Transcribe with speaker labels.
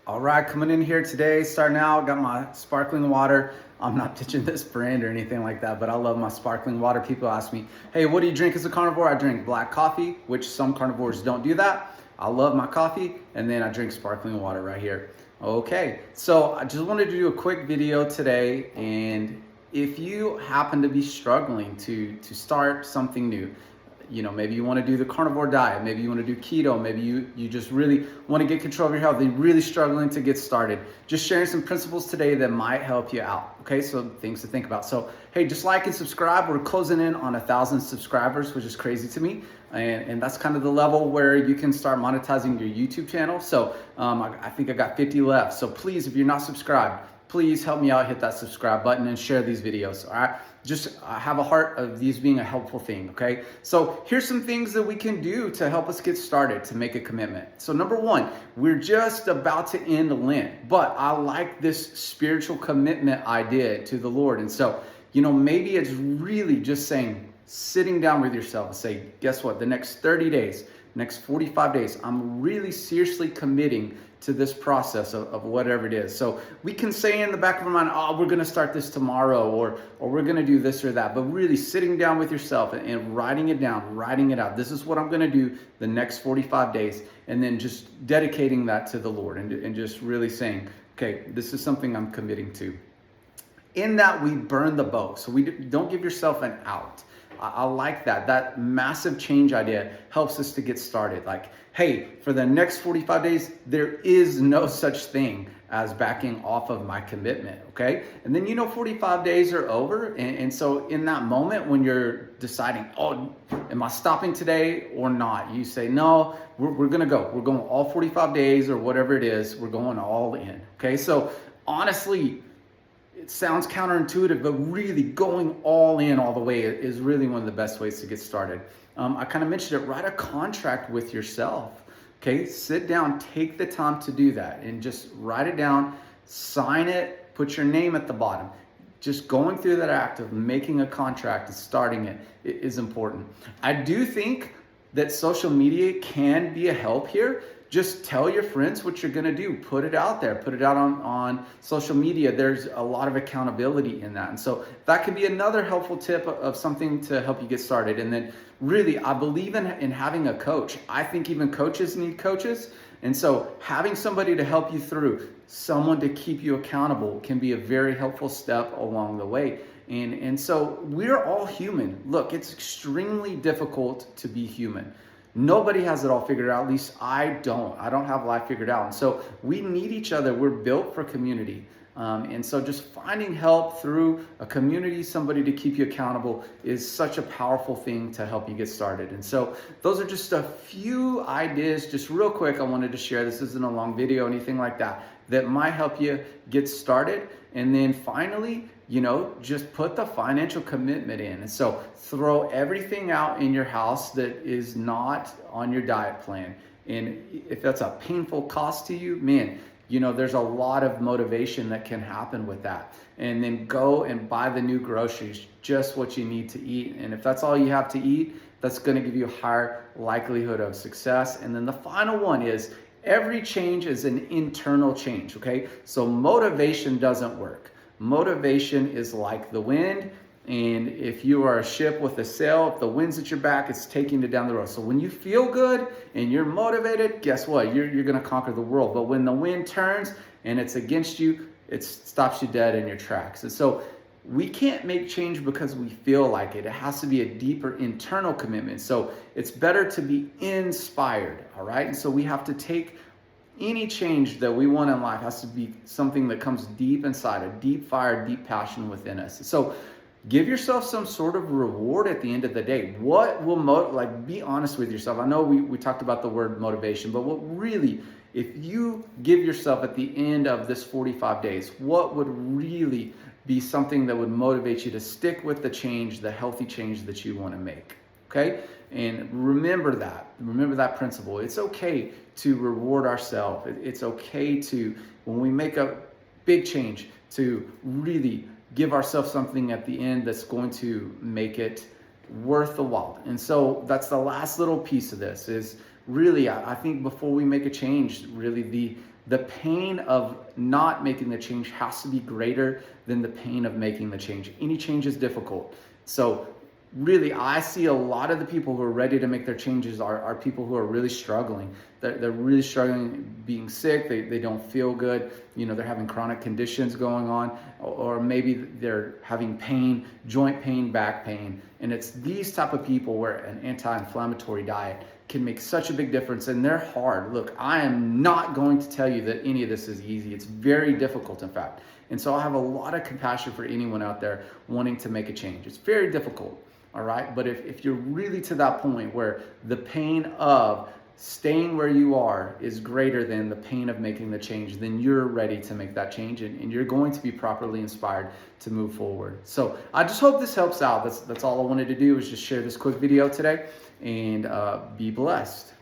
Speaker 1: All right, coming in here today, starting out, got my sparkling water. I'm not pitching this brand or anything like that, but I love my sparkling water. People ask me, hey, what do you drink as a carnivore? I drink black coffee, which some carnivores don't do that. I love my coffee, and then I drink sparkling water right here. Okay, so I just wanted to do a quick video today, and if you happen to be struggling to start something new, maybe you want to do the carnivore diet, maybe you want to do keto, maybe you just really want to get control of your health, you're really struggling to get started. Just sharing some principles today that might help you out. Okay, so things to think about. So hey, just like and subscribe. We're closing in on 1,000 subscribers, which is crazy to me. And that's kind of the level where you can start monetizing your YouTube channel. So I think I got 50 left. So please, if you're not subscribed, please help me out, hit that subscribe button and share these videos, all right? Just have a heart of these being a helpful thing, okay? So here's some things that we can do to help us get started to make a commitment. So number one, we're just about to end Lent, but I like this spiritual commitment idea to the Lord. And so, maybe it's really just saying, sitting down with yourself and say, guess what? The next 30 days, next 45 days, I'm really seriously committing to this process of whatever it is. So we can say in the back of our mind, oh, we're gonna start this tomorrow, or we're gonna do this or that, but really sitting down with yourself and writing it down, writing it out. This is what I'm gonna do the next 45 days, and then just dedicating that to the Lord and just really saying, okay, this is something I'm committing to. In that, we burn the boat. So we don't give yourself an out. I like that. That massive change idea helps us to get started. Like, hey, for the next 45 days, there is no such thing as backing off of my commitment, okay? And then 45 days are over. And so in that moment when you're deciding, oh, am I stopping today or not? You say, no, we're gonna go. We're going all 45 days or whatever it is. We're going all in, okay? So honestly, it sounds counterintuitive, but really going all in all the way is really one of the best ways to get started. I kind of mentioned it, write a contract with yourself. Okay, sit down, take the time to do that and just write it down, sign it, put your name at the bottom. Just going through that act of making a contract and starting it is important. I do think that social media can be a help here. Just tell your friends what you're gonna do. Put it out there. Put it out on social media. There's a lot of accountability in that. And so that can be another helpful tip of something to help you get started. And then really, I believe in having a coach. I think even coaches need coaches. And so having somebody to help you through, someone to keep you accountable, can be a very helpful step along the way. And so we're all human. Look, it's extremely difficult to be human. Nobody has it all figured out. At least I don't have life figured out. And so we need each other. We're built for community. And so just finding help through a community, somebody to keep you accountable, is such a powerful thing to help you get started. And so those are just a few ideas, just real quick, I wanted to share. This isn't a long video, anything like that might help you get started. And then finally, just put the financial commitment in. And so throw everything out in your house that is not on your diet plan. And if that's a painful cost to you, man, there's a lot of motivation that can happen with that. And then go and buy the new groceries, just what you need to eat. And if that's all you have to eat, that's going to give you a higher likelihood of success. And then the final one is, every change is an internal change, okay? So motivation doesn't work. Motivation is like the wind. And if you are a ship with a sail, if the wind's at your back, it's taking you down the road. So when you feel good and you're motivated, guess what? You're going to conquer the world. But when the wind turns and it's against you, it stops you dead in your tracks. And so we can't make change because we feel like it. It has to be a deeper internal commitment. So it's better to be inspired, all right? And so we have to take any change that we want in life, has to be something that comes deep inside, a deep fire, deep passion within us. So give yourself some sort of reward at the end of the day. What will be honest with yourself. I know we talked about the word motivation, but what really, if you give yourself at the end of this 45 days, what would really be something that would motivate you to stick with the change, the healthy change that you want to make? Okay? And remember that principle. It's okay to reward ourselves. It's okay to, when we make a big change, to really give ourselves something at the end that's going to make it worth the while. And so that's the last little piece of this, is really, I think before we make a change, really the pain of not making the change has to be greater than the pain of making the change. Any change is difficult. So really, I see a lot of the people who are ready to make their changes are people who are really struggling. They're really struggling being sick. They don't feel good. You know, they're having chronic conditions going on, or maybe they're having pain, joint pain, back pain. And it's these type of people where an anti-inflammatory diet can make such a big difference, and they're hard. Look, I am not going to tell you that any of this is easy. It's very difficult, in fact. And so I have a lot of compassion for anyone out there wanting to make a change. It's very difficult, all right? But if you're really to that point where the pain of staying where you are is greater than the pain of making the change, then you're ready to make that change, and you're going to be properly inspired to move forward. So I just hope this helps out. That's all I wanted to do, was just share this quick video today, and be blessed.